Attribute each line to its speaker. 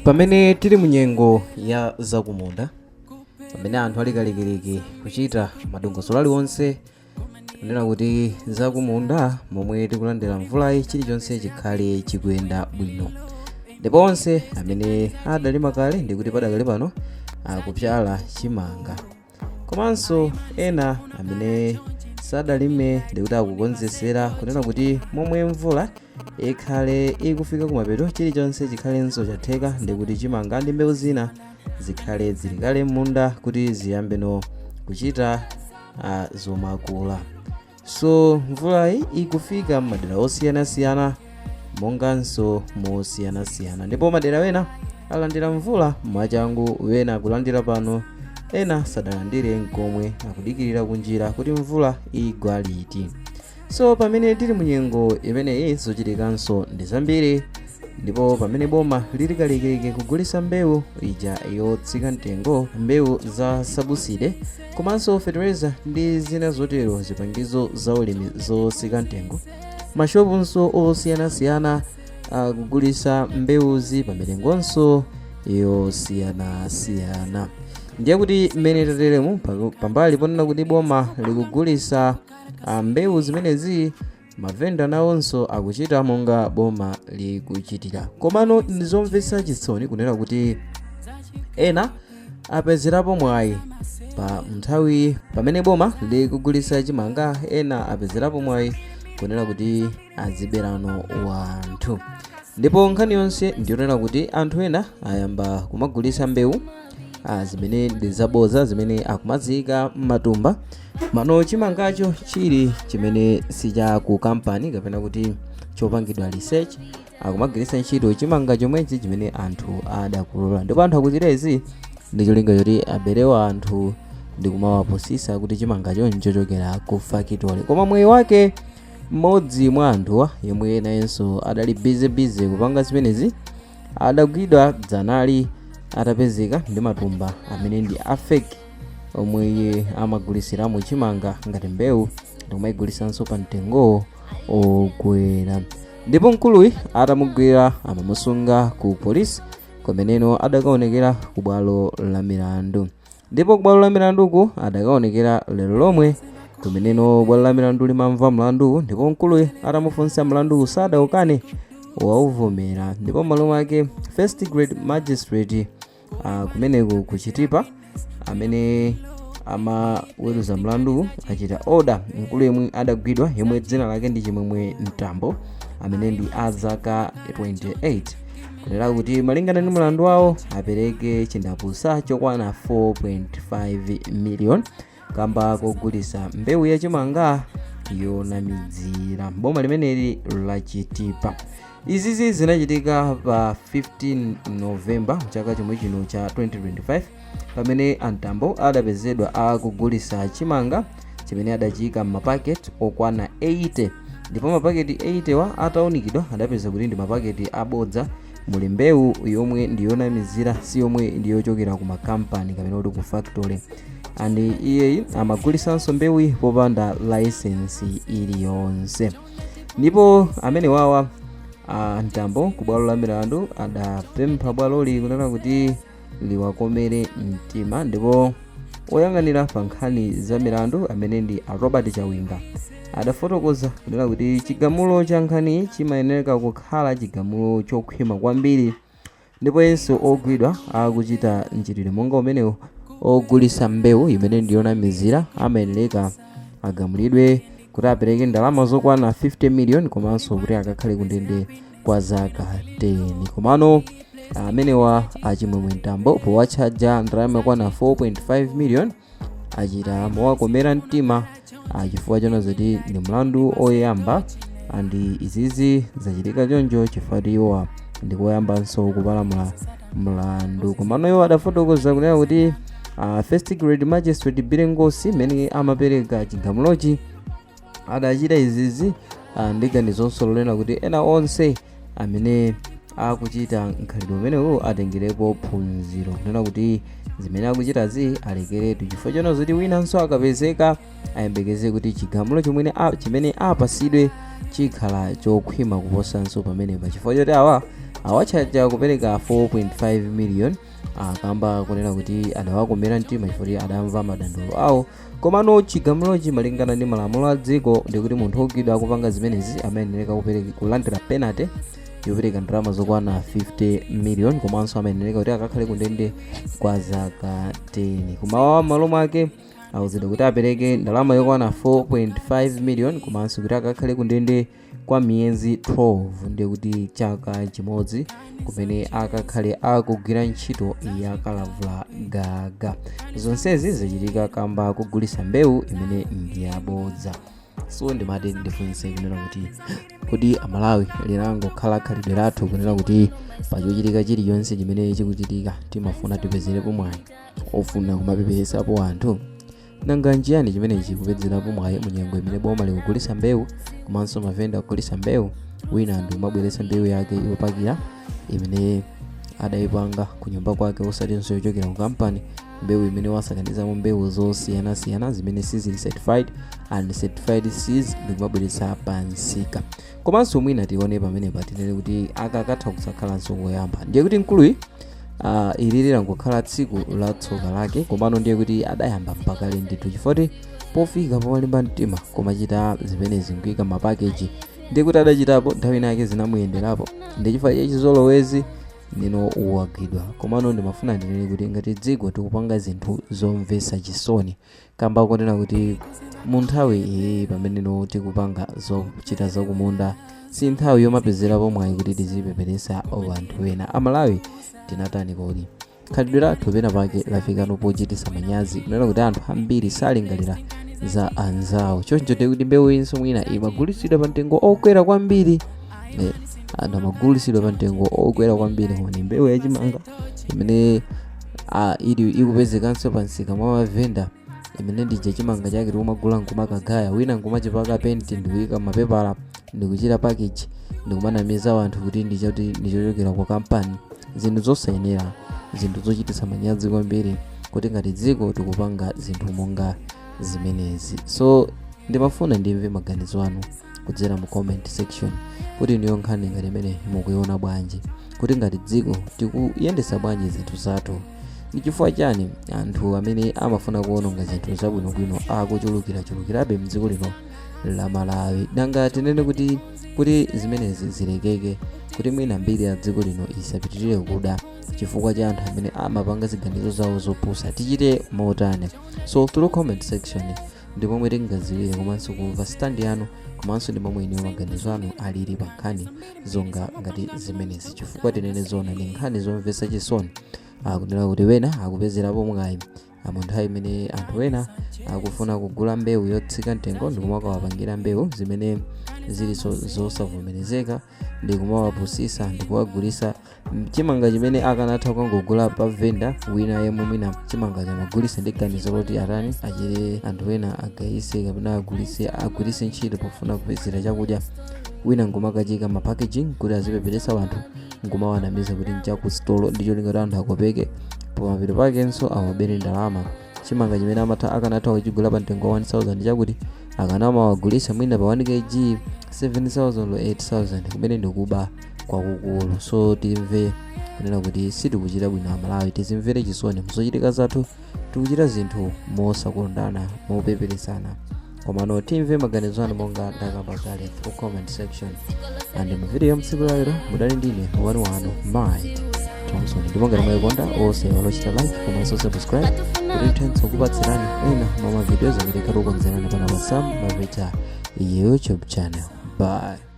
Speaker 1: Pamene tili munyengo ya zakumunda, pamene anthu ali kalekileki kuchita madongosolo aliwonse kunena kuti zakumunda momwe tikulandira mvulayi chilichonse chikhale chikuyenda bwino. Ndipo onse amene adalima kale ndikuti padakale pano akupyala chimanga, komanso ena amene sadalime ndikuti akukonzesera kunena kuti momwe mvula ikhale ikufika kumapeto chilichonse chikhalenso chatheka ndikuti chimanga ndi mbewu zina zikhale zili kale m'munda kuti ziyambe kuchita zomakula. So mvulayi ikufika m'madera osiyanasiyana monganso mosiyanasiyana, ndipo madera wena alandira mvula mwachangu, wena akulandira pano, ena sadalandire nkomwe akudikirira kunjira kuti mvula igwa liti. So pamene tili munyengo imeneyi zochitikanso ndi zambiri, ndipo pamene boma lili kalekileki kugulitsa mbewu ija yotsika mtengo, mbewu za sabuside komanso fertilizer ndi zina zotero zipangizo za ulimi zotsika mtengo, mashopunso osiyanasiyana akugulitsa mbewuzi pamitengonso yosiyanasiyana. Ndiye kuti mmene tateremu pambali ponena kuti boma likugulitsa mbewu zimenezi, mavenda nawonso akuchita monga boma likuchitira. Komano ndizomvetsa chisoni kunena kuti ena apezerapo mwayi pa nthawi pamene boma likugulitsa chimanga, ena apezerapo mwayi kunena kuti aziberano wanthu. Ndipo nkhani yonse ndiyonena kuti anthu ena ayamba kumagulitsa mbewu zimene ndi zabodza zimene akumazika m'matumba. Mano chimangacho chili chimene sicha ku kampani kapena kuti chopangidwa research, akumagwiritsa ntchito chimanga chomwechi chimene anthu adakolola. Ndipo anthu akuchitezi ndi cholinga choti aberewa anthu ndi kumawaphunzitsa kuti chimangacho nchochokera ku fakitole. Koma mwayi wake mmodzi mwa anthuwa yemwe nayenso adali bize kupanga zimenezi adagwidwa dzanali atapezeka ndi matumba amene ndi afeki omwe iye amagulitsiramo chimanga ngati mbewu ndikumayigulitsanso pa mtengo okwera. Ndipo mkuluyi atamugwira amamusunga ku polisi kumeneno adakaonekera ku bwalo la milandu. Ndipo ku bwalo la milanduku adakaonekera lero lomwe kumeneno bwalo la milandu limamva mlandu, ndipo mkuluyi atamufunsa mlandu sadaukane wauvomera. Ndipo malo mwake first grade magistrate kumeneko kuchitipa amene amaweruza mlandu achita order mkulu yemwe adagwidwa yemwe dzina lake ndi Chimwemwe Mtambo amene ndi azaka 28 kunena kuti malingana ndi mlandu wawo apereke chindapusa chokwana 4.5 million kamba kogulitsa mbewu ya chimanga yonamizira boma limeneli lachitipa. Izizi zinachitika pa 15 Novemba chaka chomwe chino cha 2025 pamene Mtambo adapezedwa akugulitsa chimanga chimene adachika m'mapaketi okwana 80, ndipo mapaketi 80 wa ataunikidwa adapeza kuti ndi mapaketi abodza, muli mbewu yomwe ndiyonamizira si yomwe ndiyochokera ku makampani kapena kuti ku factory, andi iyeyi amagulitsanso mbewu popanda license iliyonse. Ndipo amene wawa Mtambo ku bwalo la milandu adapempha bwaloli kunena kuti liwakomere mtima. Ndipo oyang'anira pa nkhani za milandu amene ndi Robert Chawinga adafotokoza kunena kuti chigamulo cha nkhani chimayenera kukhala chigamulo chokhwima kwambiri, ndipo yenso ogwidwa akuchita mchitidwe monga umenewu ogulitsa mbewu imene ndiyonamizira amayenera agamulidwe kuti apereke ndalama zokwana 50 million komanso kuti akakhale kundende kwa zaka 10. Komano amenewa Chimwemwe Mtambo powatchaja ndalama yakwana 4.5 million achita mowakomera mtima chifukwa chona zoti ndi mlandu oyamba, andi izizi zachitika choncho chifukwa iwowa ndi koyambanso kupalamula mlandu. Komano iwo adafotokoza kunena kuti first grade magistrate Bilengosi mene amapereka chigamulochi adachita izizi ndi ganizonso lolena kuti ena onse amene akuchita nkhalidwe umenewu atengerepo phunziro kunena kuti zimene akuchitazi alekeretu, chifukwa chona zoti winanso akapezeka ayembekeze kuti chigamulo chimene apasidwe chikhala chokhwima kuposanso pamenepa, chifukwa choti awa awachaja kupereka 4.5 million akamba kunena kuti adawakomera mtima chifukwa adamva madandaulo awo. Komano chigamulochi malingana ndi malamulo a dziko ndikuti munthu ogwidwa akupanga zimenezi amayenera kulandira penalty yopereka ndalama zokwana 50 million, komanso amayenera kuti akakhale ku ndende kwa zaka 10. Kumawawa m'malo mwake awuzidwa kuti apereke ndalama yokwana 4.5 million komanso kuti akakhale ku ndende kwa miyezi 12, ndiye kuti chaka chimodzi kumene akakhale akugwira ntchito yakalavula gaga. Zonsezi zachitika kamba kugulisa mbewu imene ndi yabodza. So ndimati ndifunse kunena kuti Amalawi linangokhala khalidwe lathu kunena kuti pachochitika chiliyonse chimene chikuchitika timafuna tipezerepo mwayi ofuna kumapeperesapo anthu. Nanga njiyani chimene chikupezerapo mwayi munyengo imene boma likugulisa mbewu komanso mavenda akugulisa mbewu, wina ndi umabweretsa mbewu yake yopakira imene adayipanga ku nyumba kwake osatinso yochokera ku kampani, mbewu imene wasakanizamo mbewu zosiyanasiyana zimene sizili certified and certified seeds ndikumabweretsa pansika. Komanso mwina tione pamene patinene kuti akakatha kusakhalanso koyamba, ndiye kuti mkuluyi ili lingokhala tsiku la tsoka lake, komano ndiye kuti adayamba mpaka ndithu chifukwa pofika powalimba mtima komachita zimenezi nkuyika mapakeji, ndiye kuti adachitapo nthawi yake zinamuyenderapo, ndi chifukwa chachizolowezi nino wagwidwa. Komano ndimafuna ndinene kuti ngati dziko tikupanga zinthu zomvetsa chisoni kamba kunena kuti mu nthawi iyi pamene tikupanga zochita zakumunda si nthawi yomapezerapo mwayi kuti tizipeperesa anthu ena. Amalawi tinatani kodi? Khalidwe lathu pena pake lafika pochititsa manyazi kunena kuti anthu ambiri salingalira za anzawo. Choncho ndiye kuti mbewu inso mwina imagulisidwa pa mtengo okwera kwambiri, anthu amagulisidwa pa mtengo okwera kwambiri. Koma mbewu ya chimanga imene ili ikupezekanso pansika mwa mavenda imene ndi chimanga chake tikumagula nkumakagaya, wina nkumachipaka penti ndikuyika mapepala ndikuchita package ndikumanamiza anthu kuti ndichochokera kwa kampani. Zinthu zosayenera, zinthu zochititsa manyazi kwambiri kuti ngati dziko tikupanga zinthu monga zimenezi. So ndimafuna ndimve maganizo anu kudzera mu comment section kuti niyo nkhani ngati imene mukuiona bwanji, kuti ngati dziko tikuyendesa bwanji zinthu zathu. Ndi chifukwa chani anthu amene amafuna kuononga zinthu zabwinobwino akuchulukirabe mdziko lino la Malawi? Nanga tinene kuti zimenezi zilekeke, kuti mwina mbiri ya dziko lino isapitirire kuda chifukwa cha anthu amene amapanga ziganizo zawo zopusa. Tichite motani? So through comment section ndi pomwe tingaziwire komanso kumva stand yanu, komanso ndi momwe iniyo maganizo anu alili pa nkhani zonga ngati zimenezi, chifukwa tinene zona ndi nkhani zomvetsa chisoni. Kunena kuti wena akupezerapo mwayi mu nthawi imene anthu ena akufuna kugula mbewu yotsika mtengo ndikumawapangira mbewu zimene zili zosavomerezeka, ndikumawapusisa ndikuwagulisa chimanga chimene akanatha kungogula pa venda wina yemwe mwina chimanga chamagulisa ndi ganizo loti atani achire anthu ena agayise kapena agulise ntchito pofuna kupezera chakudya, wina ngumakachika mapackaging kuti azipeperesa anthu ngumawanamiza kuti nchaku stolo ndicho lingati anthu akopeke pamapeto pakenso awabere ndalama. Chimanga chimene akanatha kuchigula pa mtengo wa 1000 chakuti akanamawagulisa mwina pa 1 kg 7000 or 8000 kumene ndikuba kwakukulu. So timve kunena kuti sitikuchita bwino Amalawi, tizimvere chisoni muzochitika zathu, tikuchita zinthu mosakondana mopeperesana. Komano timve maganizo anu monga ndakamba kale through comment section. And mu video mtsiku lero mudali ndine wanu Mind Thompson. Ndipo ngati mwayikonda onse walochita like komanso subscribe kuti tithenso kupatsirani ena mwa videos amene tikukonzerani pa WhatsApp mavita YouTube channel. Bye.